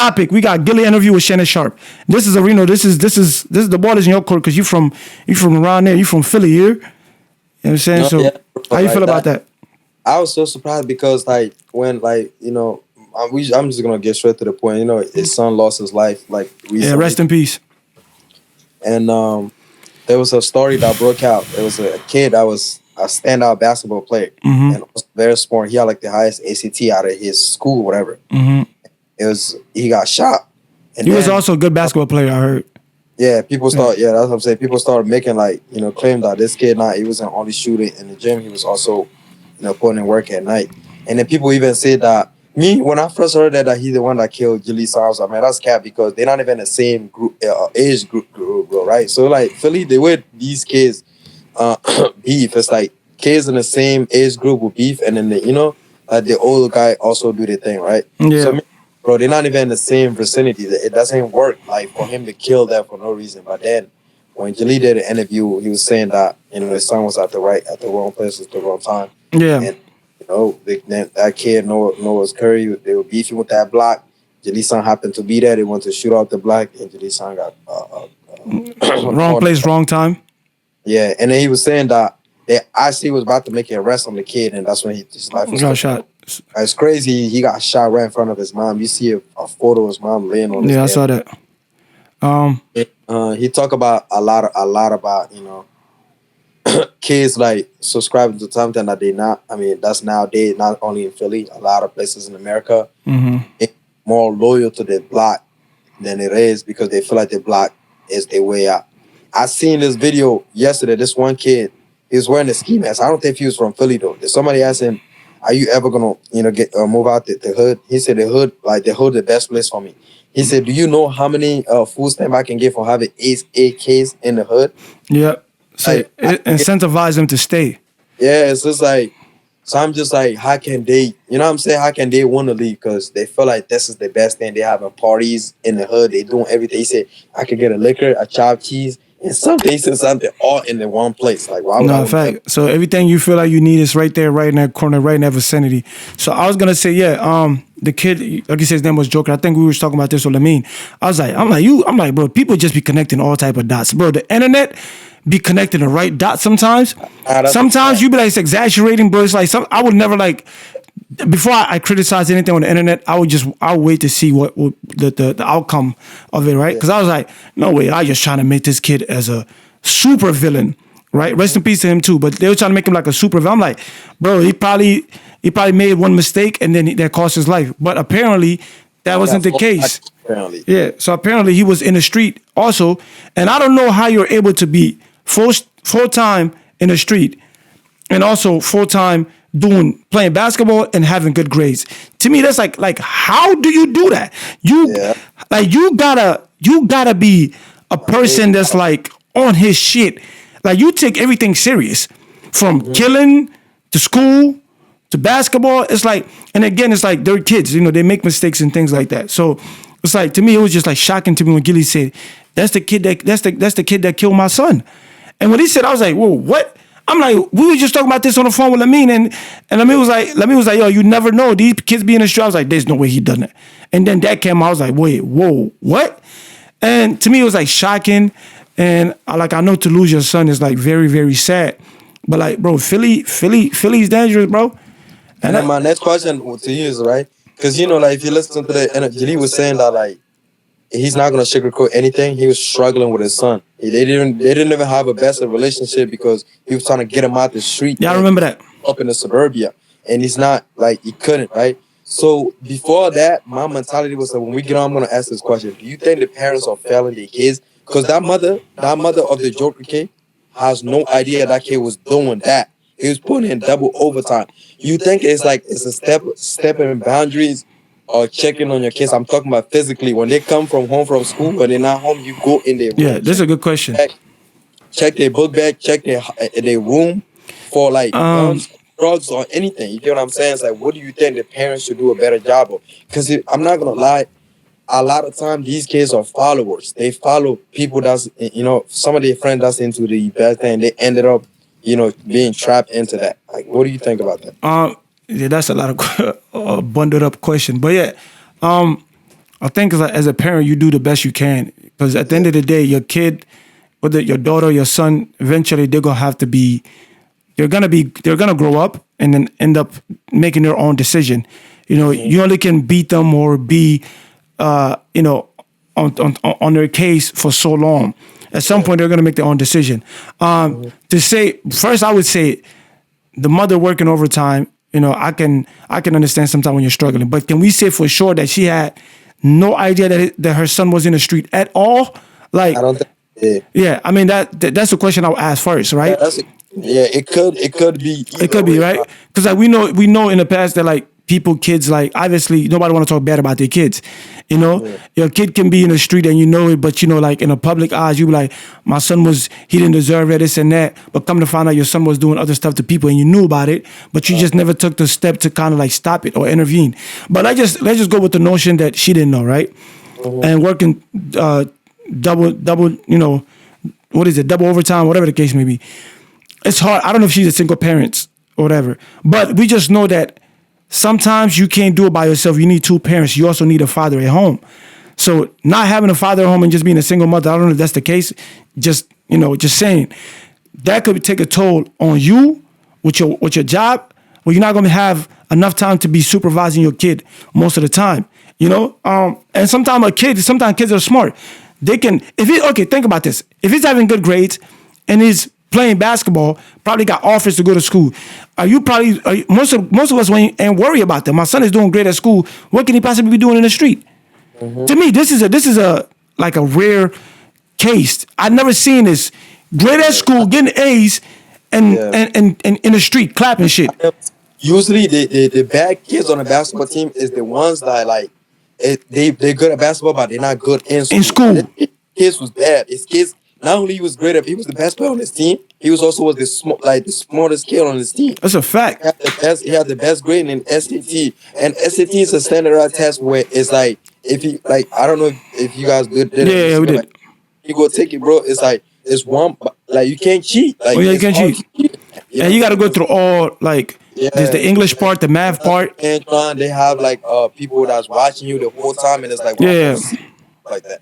topic. We got Gillie interview with Shannon Sharp. This is Reno. This is the ball is in your court because you from around there. You from Philly here. You know what I'm saying? No, So yeah, how you feel about that? I was so surprised because like when like I'm just gonna get straight to the point. You know, his son lost his life like recently. Yeah, rest in peace. And there was a story that broke out. There was a kid that was a standout basketball player and was very smart. He had like the highest ACT out of his school, whatever. He got shot. And he was also a good basketball player, I heard. Yeah, people start. Yeah, that's what I'm saying. People started making like claim that this kid he wasn't only shooting in the gym. He was also putting in work at night. And then people even said that when I first heard that he's the one that killed Gillie, I was like, man, that's cap because they're not even in the same group age group, right? So like Philly, the way these kids beef, it's like kids in the same age group will beef, and then the older guy also do their thing, right? Yeah. So bro, they're not even in the same vicinity. It doesn't work like for him to kill them for no reason. But then when Gillie did an interview, he was saying that his son was at the wrong place at the wrong time. Yeah. And that kid Noah's Curry, they were beefing with that block. Gillie's son happened to be there. They wanted to shoot out the block, and Gillie's son got wrong place, wrong time. Yeah, and then he was saying that they actually was about to make an arrest on the kid, and that's when his life was got shot. It's crazy. He got shot right in front of his mom. You see a photo of his mom laying on his head. I saw that. He talked about a lot about kids like subscribing to something that they not. I mean, that's nowadays not only in Philly, a lot of places in America, more loyal to their block than it is because they feel like their block is their way out. I seen this video yesterday. This one kid, he was wearing a ski mask. I don't think he was from Philly though. Somebody asked him, "Are you ever gonna, get move out the hood?" He said, "The hood, the best place for me." He said, "Do you know how many food stamp I can get for having 8 AKs in the hood?" Yeah. So it incentivize them to stay. Yeah, it's just like, so I'm just like, how can they, you know what I'm saying? How can they want to leave? Because they feel like this is the best thing. They having parties in the hood. They doing everything. He said, I could get a liquor, a chopped cheese, and something. He said something all in the one place. Like, why would I? In fact, so everything you feel like you need is right there, right in that corner, right in that vicinity. So I was gonna say, the kid, like you said, his name was Joker. I think we were talking about this with Lamine. I'm like, bro, people just be connecting all type of dots, bro. The internet be connecting the right dots sometimes. Sometimes you be like, it's exaggerating, bro. It's like I would never like. Before I criticize anything on the internet, I'll wait to see what the outcome of it, right? Because I was like, no way, I just trying to make this kid as a super villain, right? Rest in peace to him too. But they were trying to make him like a super villain. I'm like, bro, he probably made one mistake and then that cost his life. But apparently that wasn't the case. Apparently. Yeah. So apparently he was in the street also, and I don't know how you're able to be full time in the street and also full time playing basketball and having good grades. To me, that's like how do you do that? You gotta be a person that's like on his shit. Like you take everything serious, from killing to school to basketball. It's like, and again, it's like they're kids. They make mistakes and things like that. So it's like, to me, it was just like shocking to me when Gillie said, "That's the kid that killed my son." And when he said, I was like, "Whoa, what?" I'm like, we were just talking about this on the phone with Lamine, and Lamine was like, "Yo, you never know. These kids be in the street." I was like, "There's no way he done it." And then that came out. I was like, "Wait, whoa, what?" And to me, it was like shocking. And I know to lose your son is like very, very sad. But like, bro, Philly's dangerous, bro. And then my next question to you is, right, because like if you listen to the Gillie was saying that like he's not gonna sugarcoat anything. He was struggling with his son. They didn't even have a better relationship because he was trying to get him out the street. Yeah, I remember that. Up in the suburbia, and he's not like he couldn't, right? So before that, my mentality was that when we get on, I'm gonna ask this question: do you think the parents are failing their kids? Because that mother of the Joker kid has no idea that kid was doing that. He was putting in double overtime. You think it's a step in boundaries or checking on your kids? I'm talking about physically. When they come from school, when they're not home, you go in their room. Yeah, this is a good question. Check their book bag, check their room for like guns, drugs, or anything. You get what I'm saying? It's like, what do you think the parents should do a better job of? Because I'm not gonna lie, a lot of times these kids are followers. They follow people that's some of their friends that's into the bad thing. They ended up being trapped into that. Like, what do you think about that? Yeah, that's a lot of bundled up question. But yeah, I think as a parent, you do the best you can because at the end of the day, your kid, whether your daughter, your son, eventually they're gonna have to be, they're gonna grow up and then end up making their own decision. You know, you only can beat them or be, you know, on their case for so long. At some point, they're gonna make their own decision. To say first, I would say the mother working overtime. You know, I can understand sometimes when you're struggling, but can we say for sure that she had no idea that her son was in the street at all? Like, I don't think. yeah, I mean that's the question I'll ask first, right? Yeah, it could be. It could be, right? Because like we know in the past that like kids like obviously nobody want to talk bad about their kids. You know, your kid can be in the street and you know it, but you know, like in the public eyes, you be like, my son he didn't deserve it, this and that. But come to find out your son was doing other stuff to people and you knew about it, but you just never took the step to kind of like stop it or intervene. But let's just go with the notion that she didn't know, right? And working double, you know, what is it, double overtime, whatever the case may be. It's hard. I don't know if she's a single parent or whatever, but we just know that sometimes you can't do it by yourself. You need two parents. You also need a father at home. So not having a father at home and just being a single mother, I don't know if that's the case. Just, you know, just saying that could take a toll on you with your job, where you're not going to have enough time to be supervising your kid most of the time. You know, and sometimes kids are smart. They can, okay, think about this. If he's having good grades and he's playing basketball, probably got offers to go to school. Most of us ain't worry about that. My son is doing great at school. What can he possibly be doing in the street? To me, this is a like a rare case. I've never seen this. Great at school, getting A's, and in the street clapping shit. Usually, the bad kids on the basketball team is the ones that like they're good at basketball, but they're not good in school. In school, kids was bad. His kids. Not only he was great at, he was the best player on his team. He was also the smartest kid on his team. That's a fact. He had the best grade in SAT, and SAT is a standardized test where it's like if you like, I don't know if you guys did it. Yeah, we did. Like, you go take it, bro. It's like it's one, like you can't cheat. Like, you can't cheat. And you got to go through all like. Yeah. There's the English part, the math part. And they have like people that's watching you the whole time, and it's like like that.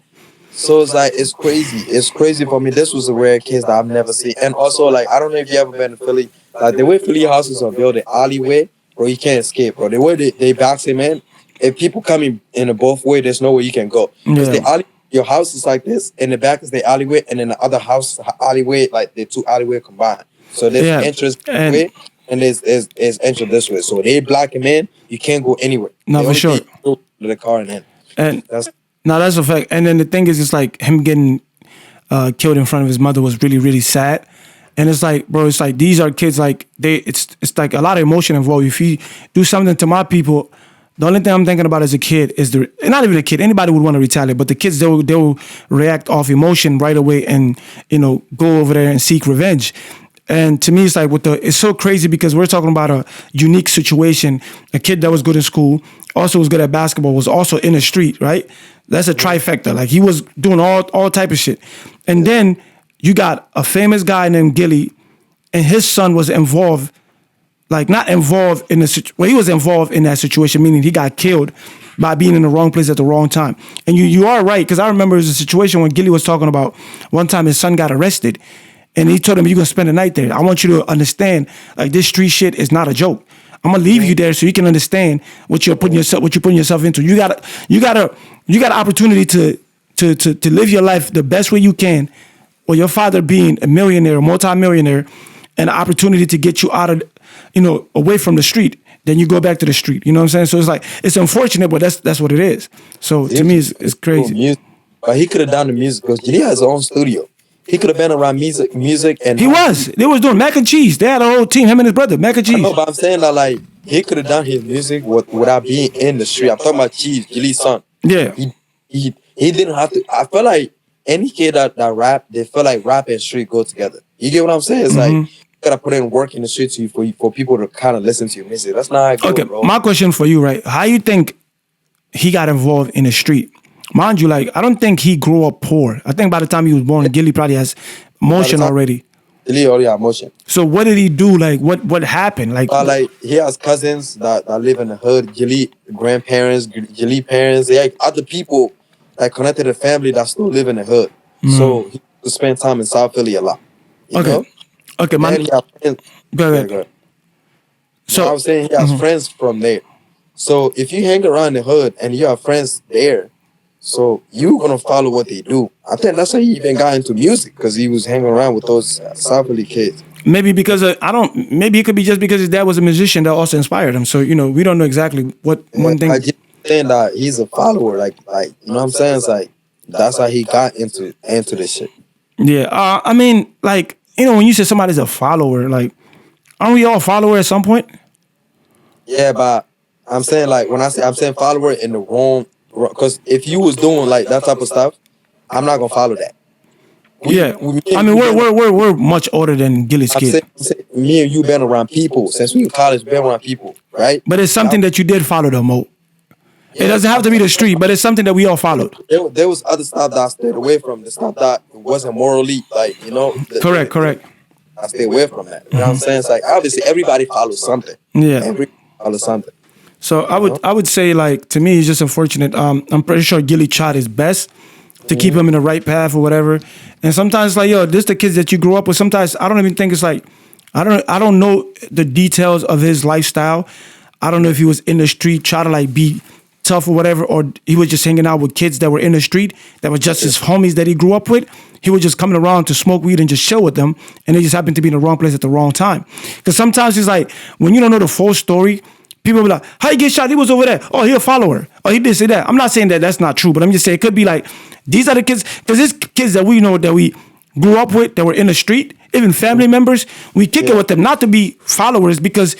So it's like it's crazy. It's crazy for me. This was a rare case that I've never seen. And also, like, I don't know if you ever been to Philly. Like the way Philly houses are built, the alleyway, bro, you can't escape, bro. The way they box it, man. If people coming in the both way, there's no way you can go. Because your house is like this, in the back is the alleyway, and then the other house alleyway, like the two alleyway combined. So there's entrance this way, and there's entrance this way. So they block him in. You can't go anywhere. No, for sure. Go to the car and then. And that's a fact. And then the thing is, it's like him getting killed in front of his mother was really, really sad. And it's like, bro, it's like these are kids like it's like a lot of emotion involved. If you do something to my people, the only thing I'm thinking about as a kid is not even a kid. Anybody would want to retaliate, but the kids they'll react off emotion right away and go over there and seek revenge. And to me, it's like it's so crazy because we're talking about a unique situation. A kid that was good in school, also was good at basketball, was also in the street, right? That's a trifecta. Like he was doing all type of shit. And then you got a famous guy named Gillie, and his son was involved, like not involved in he was involved in that situation, meaning he got killed by being in the wrong place at the wrong time. And you are right, because I remember there was a situation when Gillie was talking about one time his son got arrested. And he told him, you're going to spend the night there. I want you to understand, like, this street shit is not a joke. I'm going to leave you there so you can understand what you're putting yourself into. You got an opportunity to live your life the best way you can, with your father being a millionaire, a multi-millionaire, and an opportunity to get you out of, away from the street. Then you go back to the street. You know what I'm saying? So it's like, it's unfortunate, but that's what it is. So to me, it's crazy. But he could have done the music because he has his own studio. He could have been around music and he was. They was doing mac and cheese. They had a whole team, him and his brother, mac and cheese. No, but I'm saying that like he could have done his music without being in the street. I'm talking about Cheese, Gillie's son. Yeah. He didn't have to. I feel like any kid that rap, they feel like rap and street go together. You get what I'm saying? It's like you gotta put in work in the street for people to kind of listen to your music. That's not how it goes, bro. My question for you, right? How you think he got involved in the street? Mind you, like, I don't think he grew up poor. I think by the time he was born, Gillie probably has motion already. Gillie already have motion. So what did he do? Like what happened? Like he has cousins that live in the hood. Gillie grandparents, Gillie parents. They like other people that connected to the family that still live in the hood. So he could spend time in South Philly a lot. You know? Okay, man. And he have friends. Go ahead. Go ahead. So I was saying he has friends from there. So if you hang around the hood and you have friends there, so you're gonna follow what they do. I think that's how he even got into music because he was hanging around with those South Philly kids. maybe because maybe it could be just because his dad was a musician that also inspired him. So we don't know exactly what one thing. I just saying that he's a follower, like you know what I'm saying? It's like that's how he got into this shit. Yeah, I mean, like when you say somebody's a follower, like aren't we all follower at some point? Yeah, but I'm saying like when I'm saying follower in the wrong, because if you was doing like that type of stuff, I'm not gonna follow that. I mean, we're much older than Gillie's kid. I'm saying, me and you been around people since we in college, been around people, right? But it's something that you did follow, though, Mo. It doesn't have to be the street, but it's something that we all followed. There was other stuff that I stayed away from. The stuff that wasn't morally, like Correct. I stay away from that. You know what I'm saying? It's like obviously everybody follows something. Yeah. Everybody follows something. So I would say, like, to me, it's just unfortunate. I'm pretty sure Gillie tried his best to keep him in the right path or whatever. And sometimes, like, this the kids that you grew up with. Sometimes I don't even think it's like I don't know the details of his lifestyle. I don't know if he was in the street trying to like be tough or whatever, or he was just hanging out with kids that were in the street that were just his homies that he grew up with. He was just coming around to smoke weed and just chill with them, and they just happened to be in the wrong place at the wrong time. Because sometimes it's like when you don't know the full story, people be like, how he get shot? He was over there. Oh, he a follower. Oh, he did say that. I'm not saying that that's not true, but I'm just saying it could be like, these are the kids, because it's kids that we know that we grew up with, that were in the street, even family members. We kick it with them, not to be followers, because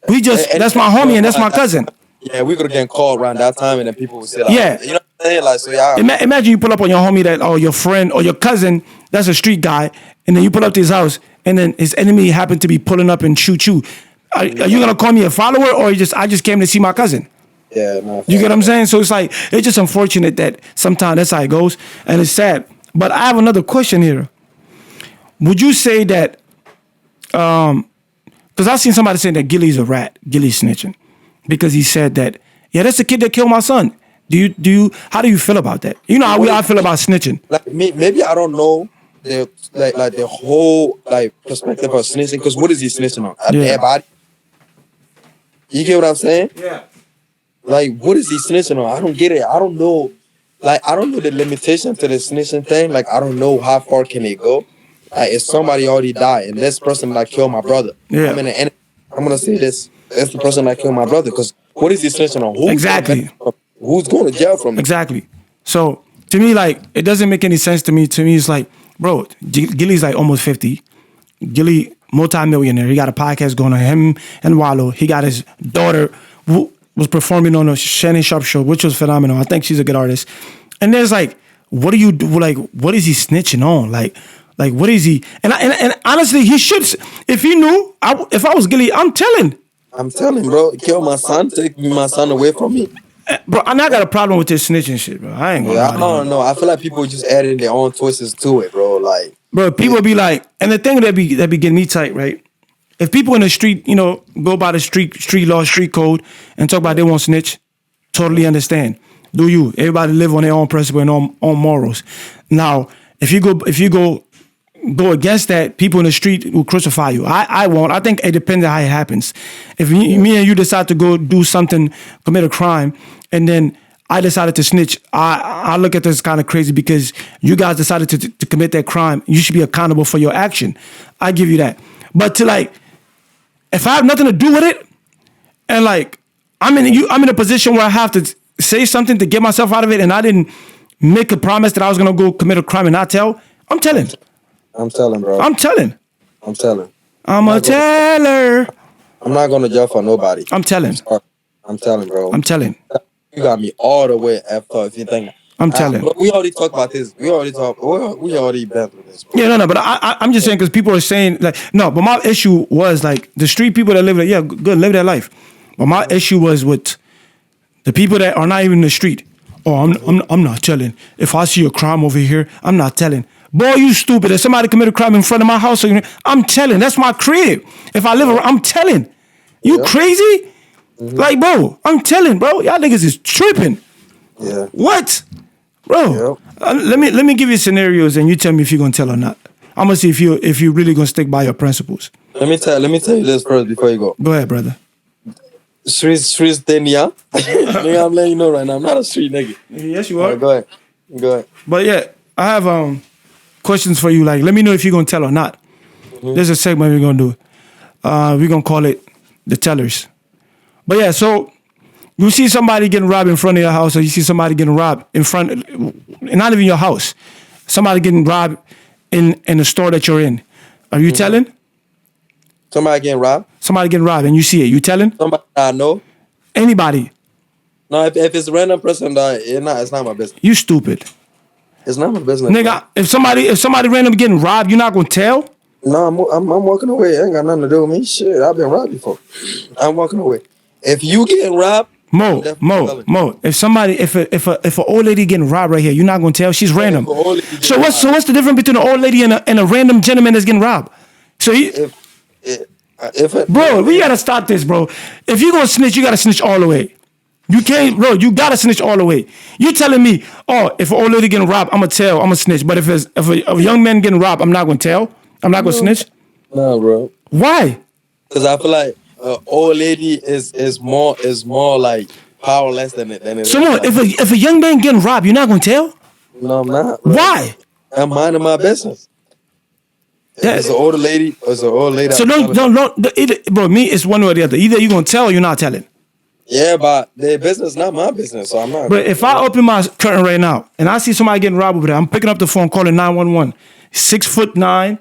we just, that's my homie and that's my cousin. Yeah, we could have getting called around that time, and then people would say, like, Yeah. you know what I'm saying? Like, so yeah. Imagine you pull up on your homie that, or your friend, or your cousin, that's a street guy, and then you pull up to his house, and then his enemy happened to be pulling up and shoot you. Are you gonna call me a follower, or I just came to see my cousin? Yeah, no. You get what I'm saying? So it's like, it's just unfortunate that sometimes that's how it goes, and it's sad. But I have another question here. Would you say that, because I've seen somebody saying that Gillie's a rat, Gillie's snitching, because he said that, yeah, that's the kid that killed my son. How do you feel about that? You know how I feel about snitching. Like maybe I don't know the whole like perspective of snitching, because what is he snitching on? A dead body? You get what I'm saying? Yeah. Like, what is he snitching on? I don't get it. I don't know. Like, I don't know the limitation to the snitching thing. Like, I don't know how far can it go. Like, if somebody already died and this person like killed my brother, yeah. I'm gonna say this. That's the person that killed my brother. Because what is he snitching on? Exactly. Who's going to jail from it? Exactly. So to me, like, it doesn't make any sense to me. To me, it's like, bro, Gillie's like almost 50. Gillie, multi-millionaire. He got a podcast going on, him and Wallow. He got his daughter who was performing on a Shannon Sharp show, which was phenomenal. I think she's a good artist. And there's like, what do you do? Like, what is he snitching on? Like what is he? And honestly, he should. If he knew, if I was Gillie, I'm telling. I'm telling, bro. Kill my son, take my son away from me. Bro, I got a problem with this snitching shit, bro. I ain't gonna lie. I don't know. I feel like people just adding their own choices to it, bro. Like, bro, people be like, and the thing that be getting me tight, right? If people in the street, go by the street law, street code, and talk about they won't snitch, totally understand. Do you? Everybody live on their own principle and own morals. Now, if you go against that, people in the street will crucify you. I won't. I think it depends on how it happens. If me and you decide to go do something, commit a crime, and then I decided to snitch, I look at this kind of crazy because you guys decided to commit that crime. You should be accountable for your action. I give you that. But to like, if I have nothing to do with it, and like I'm in a position where I have to say something to get myself out of it, and I didn't make a promise that I was gonna go commit a crime and not tell, I'm telling. I'm telling, bro. I'm telling. I'm telling. I'm a teller. I'm not going to jail for nobody. I'm telling. I'm telling, bro. I'm telling. You got me all the way effed up. If you think I'm telling. We already talked about this. We already been through this, bro. Yeah, no. But I'm just saying because people are saying like no. But my issue was like the street people that live there. Yeah, good, live their life. But my issue was with the people that are not even in the street. Oh, I'm not telling. If I see a crime over here, I'm not telling. Boy, you stupid. If somebody committed a crime in front of my house, I'm telling. That's my crib. If I live around, I'm telling. You crazy? Like, bro, I'm telling, bro. Y'all niggas is tripping. Yeah. What? Bro, let me give you scenarios and you tell me if you're gonna tell or not. I'm gonna see if you really gonna stick by your principles. Let me tell you this first before you go. Go ahead, brother. Streets Denia. Nigga, I'm letting you know right now. I'm not a street nigga. Yes, you are. Right, go ahead. But yeah, I have questions for you. Like, let me know if you're gonna tell or not. There's a segment we're gonna do. We're gonna call it the tellers. But yeah, so you see somebody getting robbed in front of your house, or you see somebody getting robbed in front, not even your house. Somebody getting robbed in the store that you're in. Are you telling? Somebody getting robbed? Somebody getting robbed and you see it. You telling? Somebody I know? Anybody? No, if it's a random person, it's not my business. You stupid. It's not my business. Nigga, man. if somebody random getting robbed, you're not gonna tell? No, I'm walking away. It ain't got nothing to do with me. Shit, I've been robbed before. I'm walking away. If you getting robbed, Mo. If an old lady getting robbed right here, you're not gonna tell. She's random. So what's the difference between an old lady and a random gentleman that's getting robbed? So bro, we gotta stop this, bro. If you gonna snitch, you gotta snitch all the way. You can't, bro. You gotta snitch all the way. You telling me, oh, if an old lady getting robbed, I'm gonna tell. I'm gonna snitch. But if a young man getting robbed, I'm not gonna tell. I'm not gonna snitch. No, bro. Why? Because I feel like old lady is more like powerless than it. So no, if a young man getting robbed, you're not gonna tell? No, I'm not. Bro. Why? I'm minding my business. It's an older lady. It's an old lady. So no, bro. Me, it's one or the other. Either you gonna tell or you're not telling. Yeah, but their business not my business, so I'm not. But if I open my curtain right now and I see somebody getting robbed over there, I'm picking up the phone, calling 911. 6'9",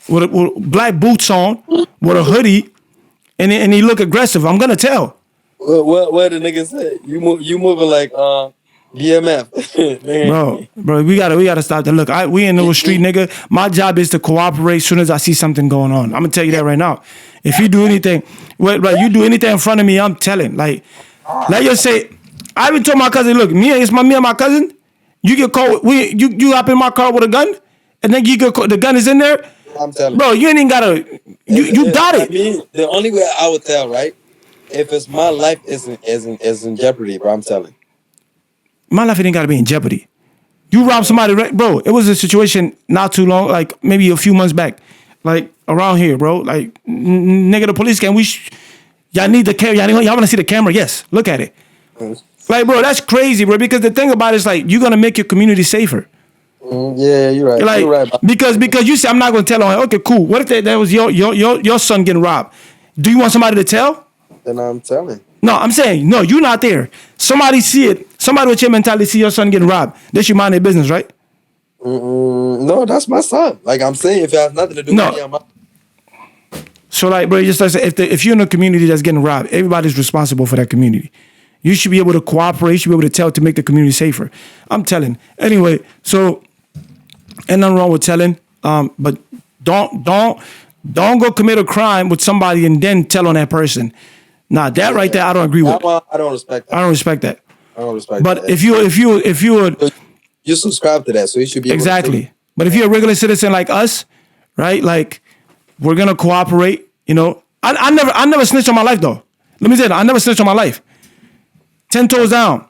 with black boots on, with a hoodie, and he look aggressive. I'm gonna tell. What the nigga say? You moving like BMF. bro, we gotta stop that. Look, we in the street, nigga. My job is to cooperate as soon as I see something going on. I'm gonna tell you that right now. If you do anything, you do anything in front of me, I'm telling. Like, let's just say, I even told my cousin, look, me and my cousin, you get caught. You hop in my car with a gun, and then the gun is in there. I'm telling. Bro, you ain't even gotta. You got it. I mean, the only way I would tell, right? If it's my life is in jeopardy, bro. I'm telling. My life ain't gotta be in jeopardy. You robbed somebody, right? Bro, it was a situation not too long, like maybe a few months back, like around here, bro. Like, nigga, the police came. Y'all need the camera. Y'all want to see the camera? Yes, look at it. Like, bro, that's crazy, bro. Because the thing about it is, like, you're gonna make your community safer. Yeah, you're right. Like, you're right. Because you say I'm not gonna tell on. Okay, cool. What if that was your son getting robbed? Do you want somebody to tell? Then I'm telling. No, I'm saying, no, you're not there. Somebody see it. Somebody with your mentality see your son getting robbed. They should mind their business, right? No, that's my son. Like I'm saying, if it has nothing to do with me, I'm So like, bro, just like if you're in a community that's getting robbed, everybody's responsible for that community. You should be able to cooperate. You should be able to tell to make the community safer. I'm telling. Anyway, so ain't nothing wrong with telling. But don't go commit a crime with somebody and then tell on that person. Nah, that right there, I don't agree with. I don't respect that. I don't respect that. I don't respect but that. if you would, you subscribe to that, so you should be able exactly. To but if you're a regular citizen like us, right? Like, we're gonna cooperate. You know, I never snitched on my life though. Let me say that I never snitched on my life. 10 toes down.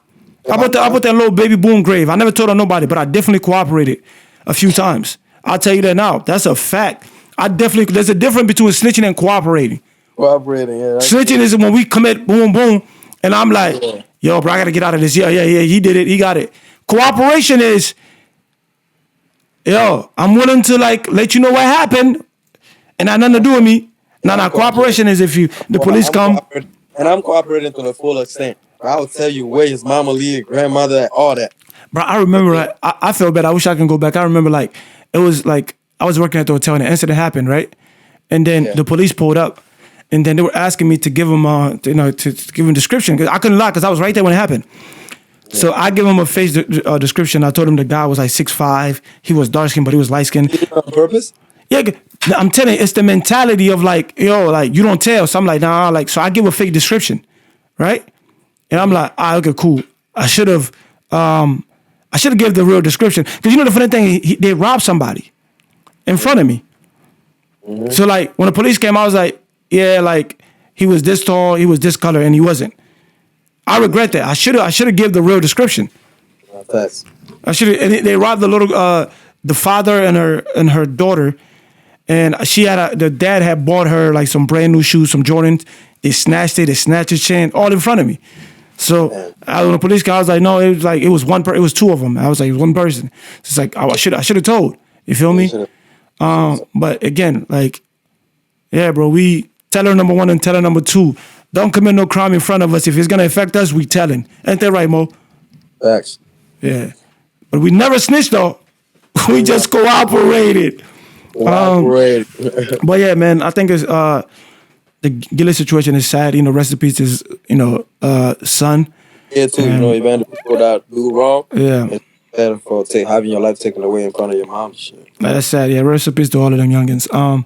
I put that little baby boom grave. I never told on nobody, but I definitely cooperated a few times. I'll tell you that now. That's a fact. There's a difference between snitching and cooperating. Cooperating, yeah. Snitching is when we commit boom, boom, and I'm like, yo, bro, I gotta get out of this. Yeah, he did it. He got it. Cooperation is, yo, I'm willing to like let you know what happened, and that nothing to do with me. Now, cooperation is if the police come. And I'm cooperating to the full extent. I will tell you where his mama leave, grandmother, all that. Bro, I remember, I feel bad. I wish I can go back. I remember, like, it was like, I was working at the hotel and the incident happened, right? And then the police pulled up. And then they were asking me to give them, to give them a description. Because I couldn't lie because I was right there when it happened. Yeah. So I give him a face description. I told him the guy was like 6'5". He was dark skinned, but he was light skinned. You did it on purpose? Yeah, I'm telling you, it's the mentality of like, yo, like, you don't tell. So I'm like, nah, like, so I give a fake description, right? And I'm like, okay, cool. I should have I should have given the real description. Because you know the funny thing, they robbed somebody in front of me. So like when the police came, I was like, yeah, like he was this tall, he was this color, and he wasn't. I regret that. I should have given the real description. Facts. I should have. And they robbed the father and her daughter, and the dad had bought her like some brand new shoes, some Jordans. They snatched it. They snatched his chain all in front of me. So when the police came, I was like, no, it was one. It was two of them. I was like, it was one person. It's like I should have told. You feel me? But again, like, yeah, bro, we teller number 1 and teller number 2. Don't commit no crime in front of us. If it's gonna affect us, we telling. Ain't that right, Mo? Facts. Yeah. But we never snitched though. We just cooperated. But yeah, man, I think it's the Gillie situation is sad. You know, rest in peace his son. Yeah, too. You know, even the people that do wrong. Yeah. It's better for having your life taken away in front of your mom. Shit. That's sad. Yeah, rest in peace to all of them youngins.